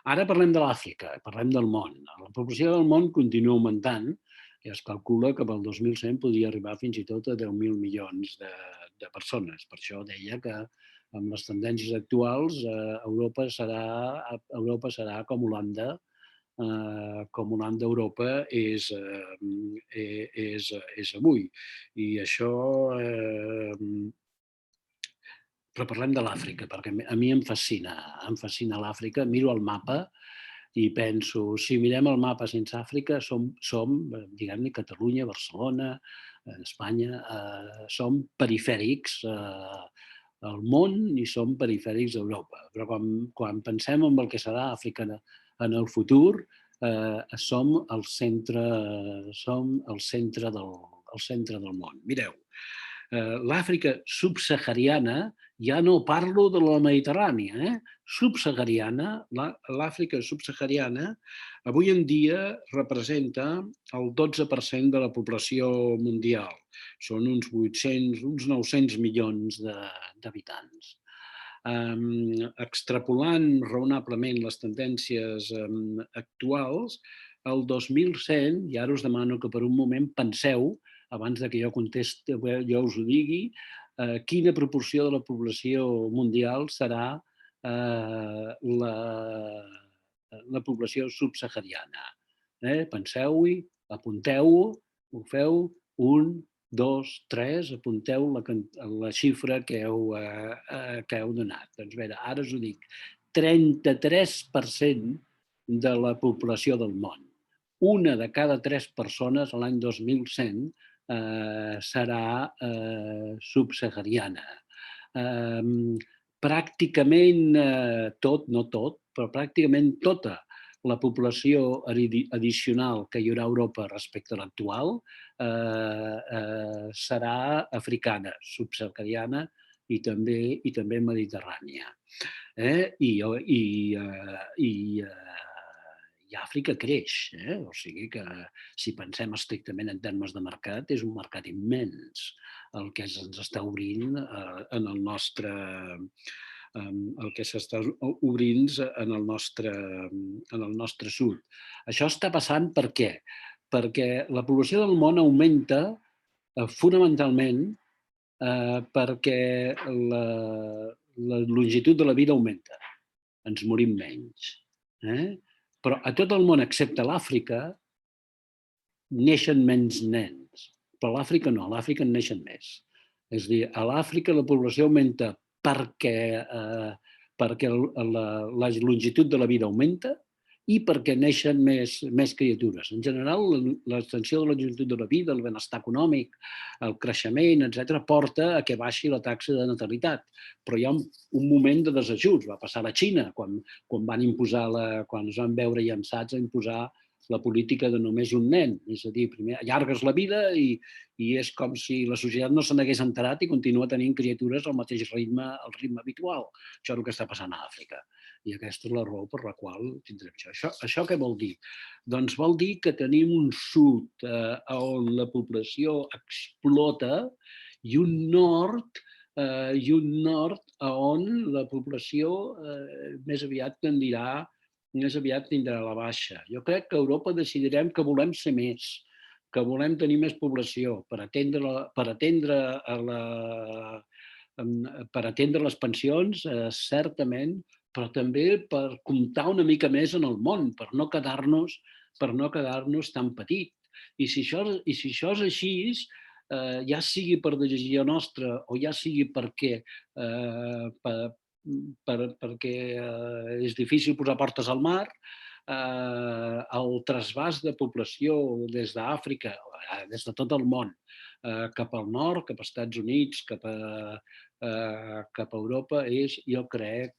Speaker 3: Ara parlem de l'Àfrica, parlem del món. La població del món continua augmentant i es calcula que pel 2100 podria arribar fins i tot a 10.000 milions de persones. Per això deia que amb les tendències actuals Europa serà com Holanda, com Holanda Europa és avui. I això... Però parlem de l'Àfrica, perquè a mi em fascina l'Àfrica. Miro el mapa i penso, si mirem el mapa sense Àfrica, som diguem-ne, Catalunya, Barcelona, Espanya, som perifèrics al món i som perifèrics a Europa. Però quan pensem en el que serà Àfrica en el futur, som el centre del món. Mireu, l'Àfrica subsahariana, ja no parlo de la Mediterrània, subsahariana, l'Àfrica subsahariana avui en dia representa el 12% de la població mundial. Són uns 900 milions d'habitants. Extrapolant raonablement les tendències actuals, el 2100, i ara us demano que per un moment penseu, abans que jo us ho digui, quina proporció de la població mundial serà la població subsahariana. Penseu-hi, apunteu-ho, ho feu, 1, 2, 3, apunteu la xifra que heu donat. Doncs bé, ara us ho dic, 33% de la població del món. Una de cada 3 persones a l'any 2100 serà subsahariana. pràcticament tot, no tot, però pràcticament tota la població addicional que hi haurà a Europa respecte a l'actual serà africana, subsahariana i també mediterrània. I Àfrica creix, o sigui que si pensem estrictament en termes de mercat, és un mercat immens el que ens està obrint en el nostre sud. Això està passant per què? Perquè la població del món augmenta fonamentalment perquè la longitud de la vida augmenta. Ens morim menys. Però a tot el món, excepte l'Àfrica, neixen menys nens. Però a l'Àfrica no, a l'Àfrica en neixen més. És a dir, a l'Àfrica la població augmenta perquè la longitud de la vida augmenta i perquè neixen més criatures. En general, l'extensió de la longitud de la vida, el benestar econòmic, el creixement, etc., porta a que baixi la taxa de natalitat. Però hi ha un moment de desajust. Va passar a la Xina, quan es van veure llançats a imposar la política de només un nen. És a dir, primer allargues la vida i és com si la societat no se n'hagués enterat i continua tenint criatures al mateix ritme, al ritme habitual. Això és el que està passant a Àfrica. I aquesta és la raó per la qual tindrem això. Això què vol dir? Doncs vol dir que tenim un sud on la població explota i un nord on la població més aviat tindrà la baixa. Jo crec que a Europa decidirem que volem ser més, que volem tenir més població per atendre les pensions, certament, però també per comptar una mica més en el món, per no quedar-nos tan petit. I si això és així, ja sigui per decisió nostra o ja sigui perquè és difícil posar portes al mar, el trasbàs de població des d'Àfrica, des de tot el món, cap al nord, cap als Estats Units, cap a Europa, és, jo crec,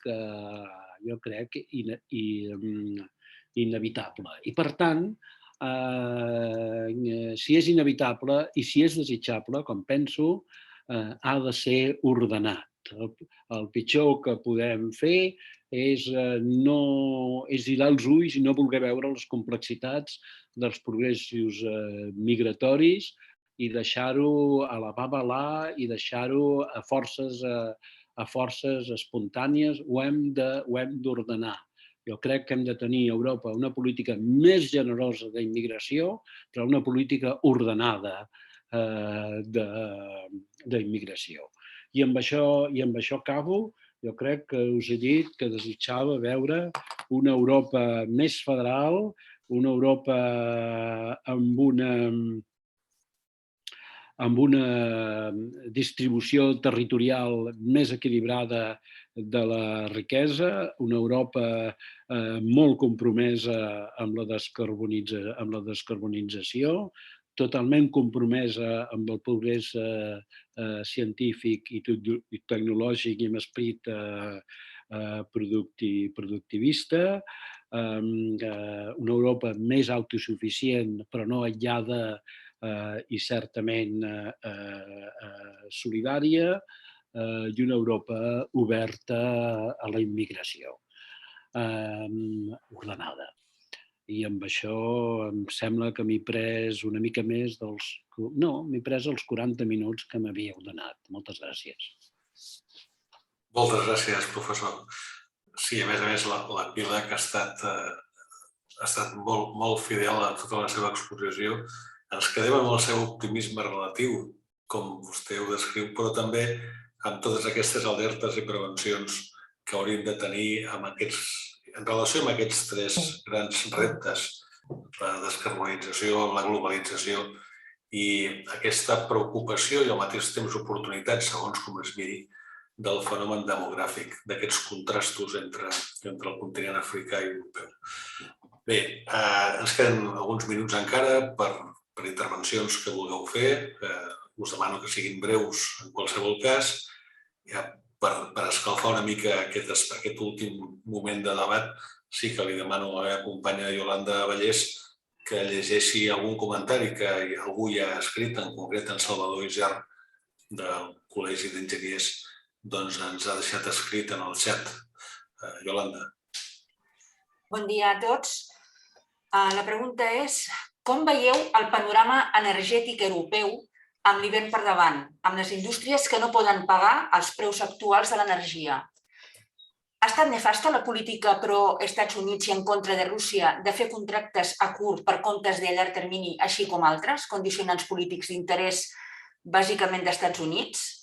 Speaker 3: inevitable. I, per tant, si és inevitable i si és desitjable, com penso, ha de ser ordenat. El pitjor que podem fer és hilar els ulls i no voler veure les complexitats dels progressos migratoris i deixar-ho a la babalà i deixar-ho a forces espontànies. Ho hem d'ordenar. Jo crec que hem de tenir a Europa una política més generosa d'immigració, però una política ordenada d'immigració. I amb això acabo. Jo crec que us he dit que desitjava veure una Europa més federal, una Europa amb una distribució territorial més equilibrada de la riquesa, una Europa molt compromesa amb la descarbonització, totalment compromesa amb el progrés científic i tecnològic i amb esperit productivista, una Europa més autosuficient però no aïllada i certament solidària, i una Europa oberta a la immigració, ordenada. I amb això em sembla que m'he pres una mica més m'he pres els 40 minuts que m'havíeu donat. Moltes gràcies.
Speaker 2: Moltes gràcies, professor. Sí, a més, la Pilar, que ha estat molt fidel a tota la seva exposició. Ens quedem amb el seu optimisme relatiu, com vostè ho descriu, però també amb totes aquestes alertes i prevencions que hauríem de tenir en relació amb aquests tres grans reptes, la descarbonització, la globalització i aquesta preocupació i al mateix temps oportunitats, segons com es miri, del fenomen demogràfic, d'aquests contrastos entre el continent africà i europeu. Bé, ens queden alguns minuts encara per intervencions que vulgueu fer. Us demano que siguin breus en qualsevol cas. per escalfar una mica aquest últim moment de debat, sí que li demano a la meva companya Iolanda Vallès que llegeixi algun comentari que algú ja ha escrit, en concret en Salvador Isern, del Col·legi d'Enginyers, doncs ens ha deixat escrit en el xat. Iolanda.
Speaker 4: Bon dia a tots. La pregunta és: com veieu el panorama energètic europeu amb l'hivern per davant, amb les indústries que no poden pagar els preus actuals de l'energia? Ha estat nefasta la política pro-Estats Units i en contra de Rússia de fer contractes a curt per comptes de llarg termini, així com altres condicionants polítics d'interès bàsicament d'Estats Units?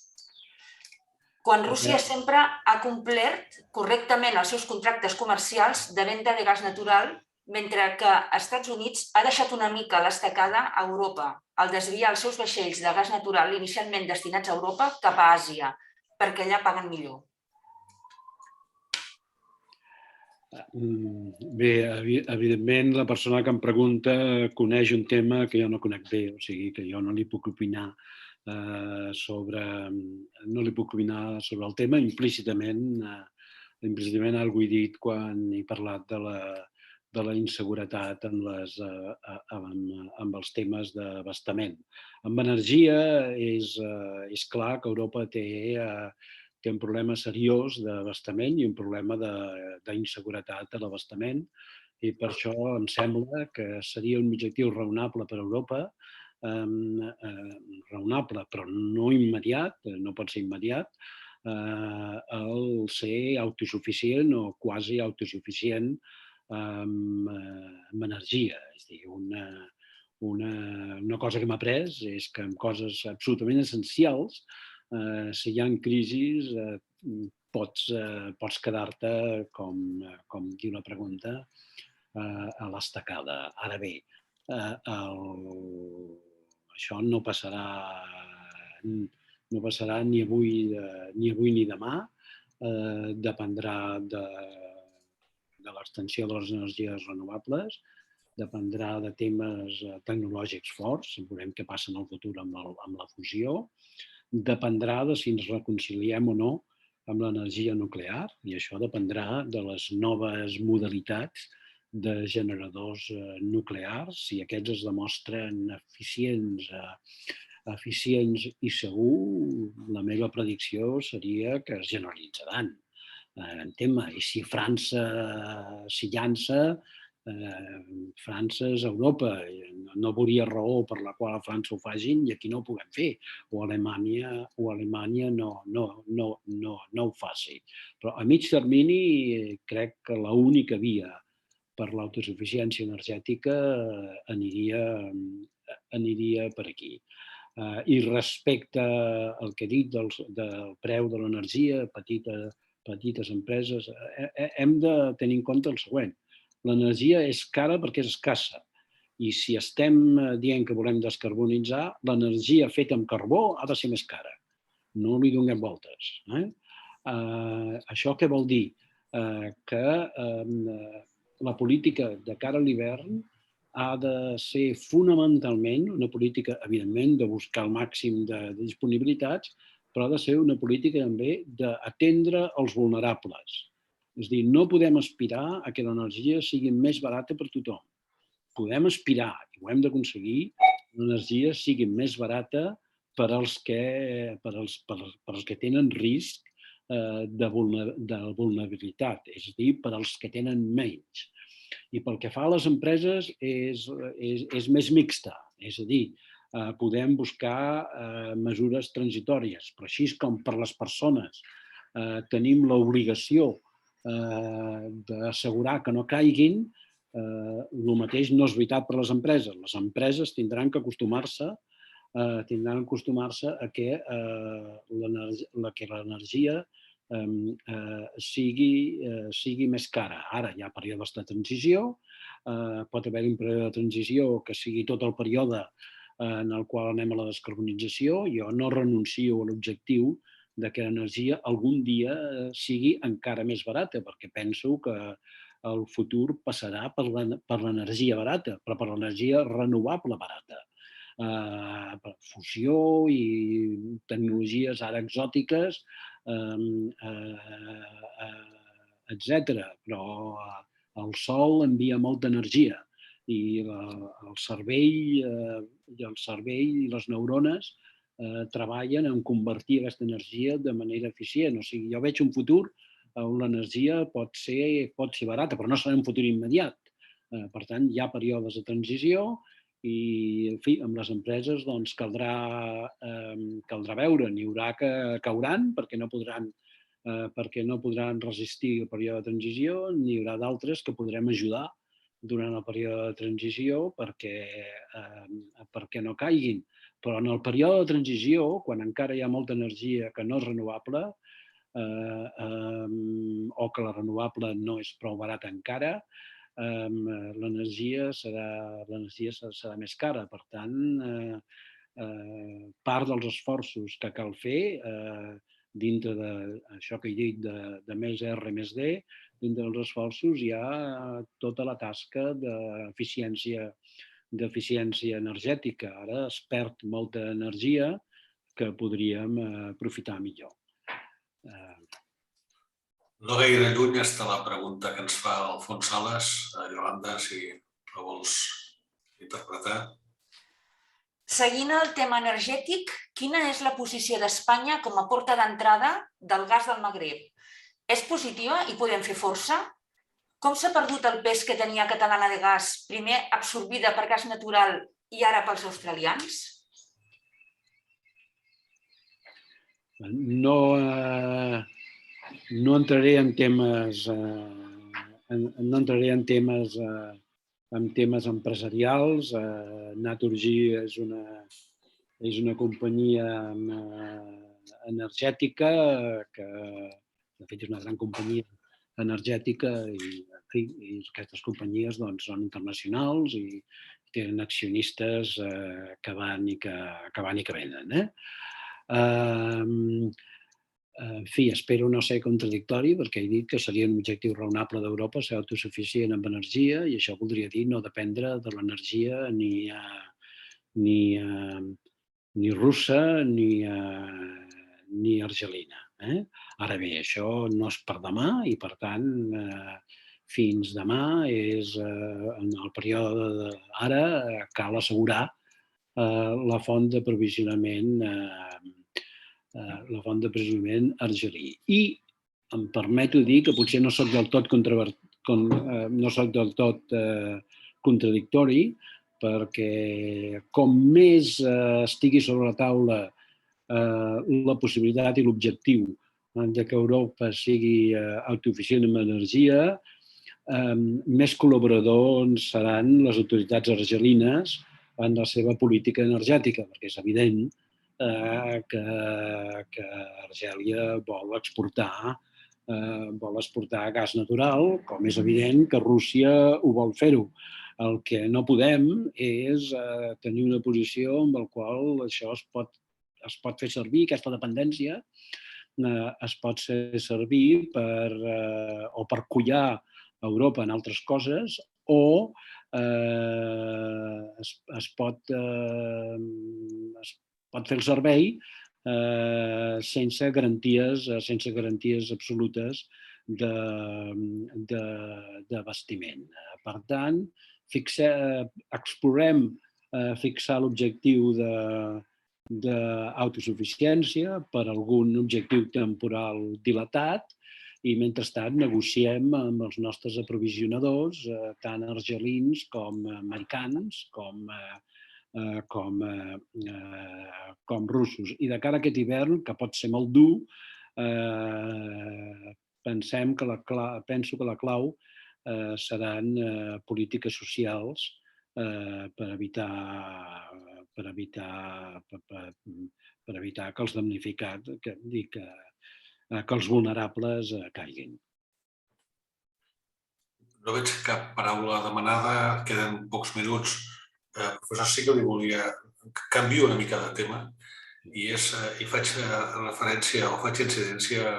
Speaker 4: Quan Rússia sempre ha complert correctament els seus contractes comercials de venda de gas natural, mentre que Estats Units ha deixat una mica l'estacada a Europa al desviar els seus vaixells de gas natural inicialment destinats a Europa cap a Àsia, perquè allà paguen millor.
Speaker 3: Bé, evidentment, la persona que em pregunta coneix un tema que jo no conec bé, o sigui que jo no li puc opinar sobre el tema. Implícitament algú he dit quan he parlat de la inseguretat amb els temes d'abastament. Amb energia és clar que Europa té un problema seriós d'abastament i un problema d'inseguretat a l'abastament, i per això em sembla que seria un objectiu raonable per a Europa, raonable però no immediat, no pot ser immediat, el ser autosuficient o quasi autosuficient amb energia. És a dir, una cosa que hem après és que en coses absolutament essencials, si hi ha crisis, pots quedar-te, com diu la pregunta, a l'estacada. Ara bé, això no passarà ni avui ni demà. Dependrà de l'extensió de les energies renovables, dependrà de temes tecnològics forts, veurem què passa en el futur amb la fusió, dependrà de si ens reconciliem o no amb l'energia nuclear, i això dependrà de les noves modalitats de generadors nuclears. Si aquests es demostren eficients i segurs, la meva predicció seria que es generalitzaran. I si França s'hi llança, França és Europa, no veuria raó per la qual a França ho facin i aquí no ho puguem fer, o Alemanya no ho faci. Però a mig termini crec que l'única via per l'autosuficiència energètica aniria per aquí. I respecte al que he dit del preu de l'energia, petites empreses, hem de tenir en compte el següent. L'energia és cara perquè és escassa. I si estem dient que volem descarbonitzar, l'energia feta amb carbó ha de ser més cara. No li donem voltes. Això què vol dir? Que la política de cara a l'hivern ha de ser fonamentalment una política, evidentment, de buscar el màxim de disponibilitats, però ha de ser una política també d'atendre els vulnerables. És a dir, no podem aspirar a que l'energia sigui més barata per tothom. Podem aspirar, i ho hem d'aconseguir, que l'energia sigui més barata per als que tenen risc de vulnerabilitat, és a dir, per als que tenen menys. I pel que fa a les empreses és més mixta, és a dir, podem buscar mesures transitòries, però així com per les persones tenim l'obligació d'assegurar que no caiguin, el mateix no és veritat per a les empreses. Les empreses tindran que acostumar-se a que l'energia sigui més cara. Ara hi ha períodes de transició, pot haver-hi un període de transició que sigui tot el període en el qual anem a la descarbonització. Jo no renuncio a l'objectiu de que l'energia algun dia sigui encara més barata, perquè penso que el futur passarà per l'energia barata, però per l'energia renovable barata. Per fusió i tecnologies ara exòtiques etc. Però el sol envia molta energia i el cervell i les neurones treballen en convertir aquesta energia de manera eficient. O sigui, jo veig un futur on l'energia pot ser barata, però no serà un futur immediat. Per tant, hi ha períodes de transició i, en fi, amb les empreses doncs, caldrà veure. N'hi haurà que cauran perquè no podran resistir el període de transició, n'hi haurà d'altres que podrem ajudar durant el període de transició perquè no caiguin. Però en el període de transició, quan encara hi ha molta energia que no és renovable o que la renovable no és prou barata encara, l'energia serà més cara. Per tant, part dels esforços que cal fer dintre d'això que he dit de més R més D, dintre dels esforços hi ha tota la tasca d'eficiència energètica. Ara es perd molta energia que podríem aprofitar millor.
Speaker 2: No gaire lluny està la pregunta que ens fa Alfons Sales. Iolanda, si la vols interpretar.
Speaker 4: Seguint el tema energètic, quina és la posició d'Espanya com a porta d'entrada del gas del Magreb? És positiva i podem fer força? Com s'ha perdut el pes que tenia Catalana de Gas, primer absorbida per gas natural i ara pels australians?
Speaker 3: No entraré en temes empresarials. Naturgy és una companyia energètica que, de fet, és una gran companyia energètica i aquestes companyies són internacionals i tenen accionistes que van i que venen. En fi, espero no ser contradictori perquè he dit que seria un objectiu raonable d'Europa ser autosuficient en energia i això voldria dir no dependre de l'energia ni russa ni argelina. Ara bé, això no és per demà i, per tant, fins demà en el període d'ara cal assegurar la font d'aprovisionament argelí. I em permeto dir que potser no soc del tot contradictori perquè com més estigui sobre la taula la possibilitat i l'objectiu que Europa sigui autosuficient en energia, més col·laboradors seran les autoritats argelines en la seva política energètica, perquè és evident que Argèlia vol exportar gas natural, com és evident que Rússia ho vol fer-ho. El que no podem és tenir una posició en la qual això es pot fer servir, aquesta dependència es pot fer servir per collar Europa en altres coses o es pot fer el servei sense garanties absolutes d'abastiment. Per tant, explorem fixar l'objectiu d'autosuficiència per algun objectiu temporal dilatat i, mentrestant, negociem amb els nostres aprovisionadors, tant argelins com americans, com russos. I de cara a aquest hivern, que pot ser molt dur, penso que la clau seran polítiques socials per evitar que els damnificats, que els vulnerables caiguin.
Speaker 2: No veig cap paraula demanada, queden pocs minuts. Professor, sí que li volia... Canvio una mica de tema i faig referència o faig incidència a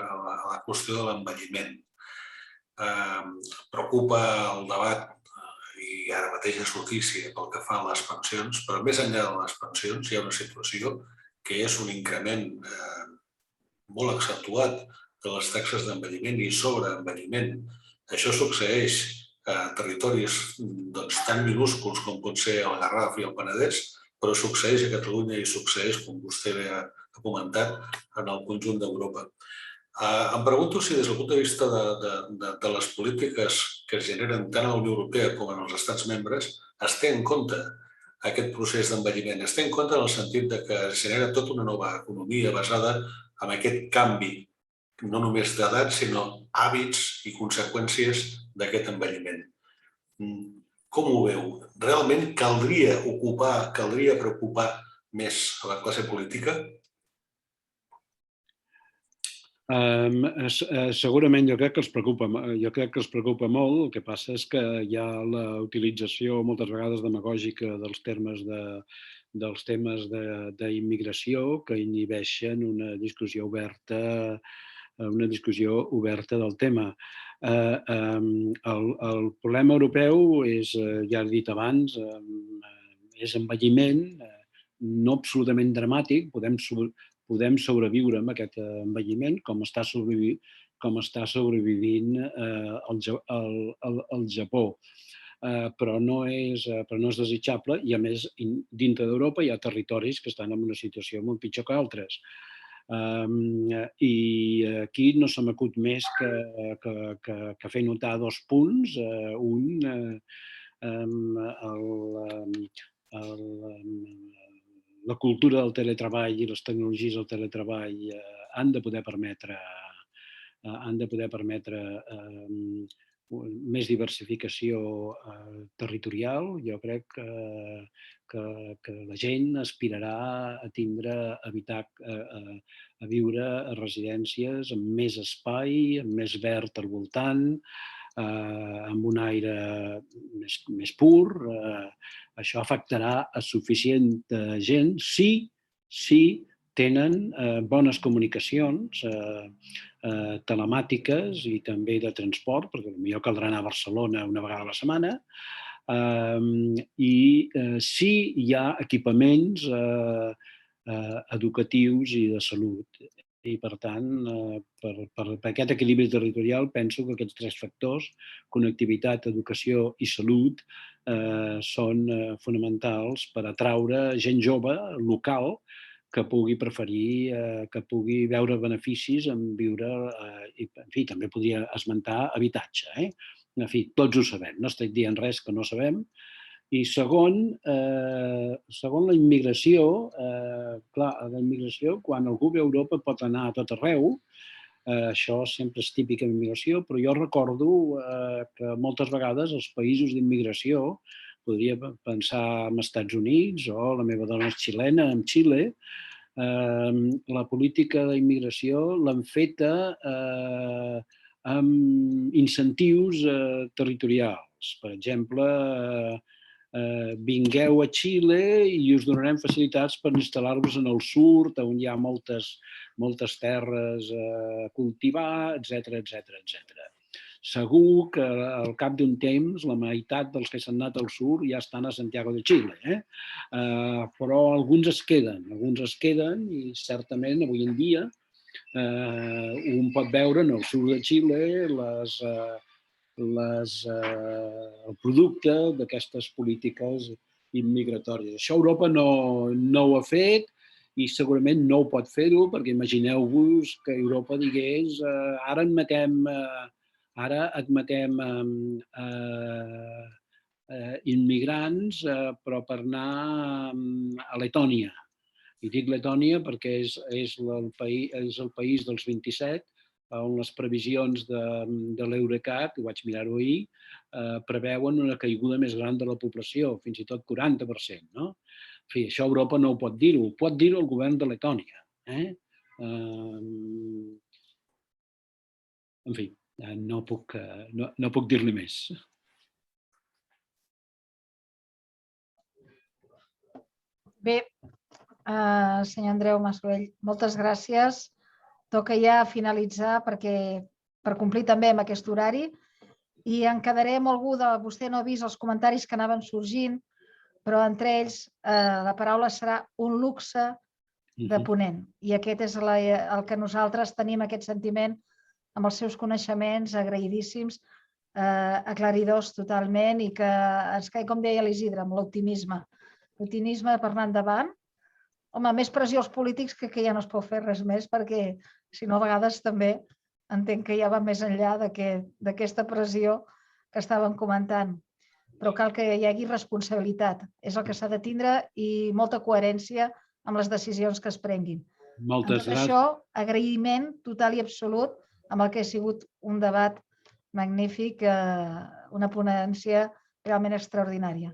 Speaker 2: la qüestió de l'envelliment. Preocupa el debat i ara mateix és notícia pel que fa a les pensions, però més enllà de les pensions hi ha una situació que és un increment molt accentuat de les taxes d'envelliment i sobreenvelliment. Això succeeix a territoris tan minúsculs com pot ser el Garraf i el Penedès, però succeeix a Catalunya i succeeix, com vostè bé ha comentat, en el conjunt d'Europa. Em pregunto si des del punt de vista de les polítiques que es generen tant a la Unió Europea com en els estats membres es té en compte aquest procés d'envelliment. Es té en compte en el sentit que es genera tota una nova economia basada en aquest canvi, no només d'edat, sinó hàbits i conseqüències d'aquest envelliment. Com ho veu? Realment caldria preocupar més a la classe política?
Speaker 3: Segurament jo crec que els preocupa molt. El que passa és que hi ha la utilització moltes vegades demagògica dels temes d'immigració que inhibeixen una discussió oberta del tema. El problema europeu és, ja he dit abans, és envelliment, no absolutament dramàtic, podem sobreviure amb aquest envelliment com està sobrevivint el Japó. Però no és desitjable i, a més, dintre d'Europa hi ha territoris que estan en una situació molt pitjor que altres. I aquí no se m'acut més que fer notar 2 punts. La cultura del teletreball i les tecnologies del teletreball han de poder permetre més diversificació territorial. Jo crec que la gent aspirarà a viure a residències amb més espai, amb més verd al voltant, amb un aire més pur. Això afectarà a suficient gent si tenen bones comunicacions telemàtiques i també de transport, perquè potser caldrà anar a Barcelona una vegada a la setmana, i si hi ha equipaments educatius i de salut. I, per tant, per aquest equilibri territorial, penso que aquests 3 factors, connectivitat, educació i salut, són fonamentals per atraure gent jove, local, que pugui veure beneficis en viure, i, en fi, també podria esmentar habitatge. En fi, tots ho sabem, no estic dient res que no sabem. I segon, la immigració. Clar, la immigració, quan algú ve a Europa pot anar a tot arreu, això sempre és típic en immigració, però jo recordo que moltes vegades els països d'immigració, podria pensar en Estats Units o la meva dona és xilena, en Xile, la política d'immigració l'han feta amb incentius territorials. Per exemple, vingueu a Xile i us donarem facilitats per instal·lar-vos en el sud, on hi ha moltes terres a cultivar, etc. Segur que al cap d'un temps la meitat dels que s'han anat al sud ja estan a Santiago de Xile. Però alguns es queden i certament avui en dia un pot veure en el sud de Xile el producte d'aquestes polítiques immigratòries. Això Europa no ho ha fet i segurament no ho pot fer-ho, perquè imagineu-vos que Europa digués ara admetem immigrants, però per anar a Letònia. I dic Letònia perquè és el país dels 27 on les previsions de l'Eurecat, ho vaig mirar-ho ahir, preveuen una caiguda més gran de la població, fins i tot 40%. En fi, això Europa no ho pot dir-ho, pot dir-ho el govern de Letònia. En fi, no puc dir-li més.
Speaker 1: Bé, senyor Andreu Mascolell, moltes gràcies. Toca ja finalitzar per complir també amb aquest horari i en quedaré amb algú de... Vostè no ha vist els comentaris que anaven sorgint, però entre ells la paraula serà un luxe de ponent. I aquest és el que nosaltres tenim, aquest sentiment, amb els seus coneixements agraïdíssims, aclaridors totalment i que ens cae, com deia l'Isidre, amb l'optimisme. L'optimisme per anar endavant. Home, més pressió als polítics que ja no es pot fer res més perquè, si no, a vegades també entenc que ja va més enllà d'aquesta pressió que estàvem comentant. Però cal que hi hagi responsabilitat. És el que s'ha de tindre i molta coherència amb les decisions que es prenguin.
Speaker 3: Moltes
Speaker 1: gràcies. Això, agraïment total i absolut amb el que ha sigut un debat magnífic, una ponència realment extraordinària.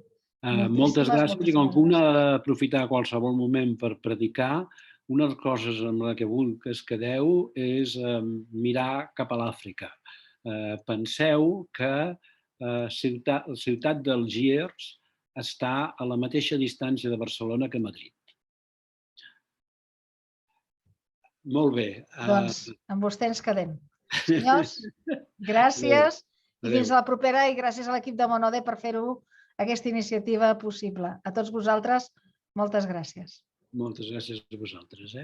Speaker 3: Moltes gràcies. I com que un ha d'aprofitar qualsevol moment per predicar, una de les coses amb la que vull que es quedeu és mirar cap a l'Àfrica. Penseu que la ciutat d'Algiers està a la mateixa distància de Barcelona que Madrid. Molt bé.
Speaker 1: Doncs amb vostè ens quedem. Senyors, gràcies i fins a la propera i gràcies a l'equip de Monode per fer-ho aquesta iniciativa possible. A tots vosaltres, moltes gràcies.
Speaker 3: Moltes gràcies a vosaltres.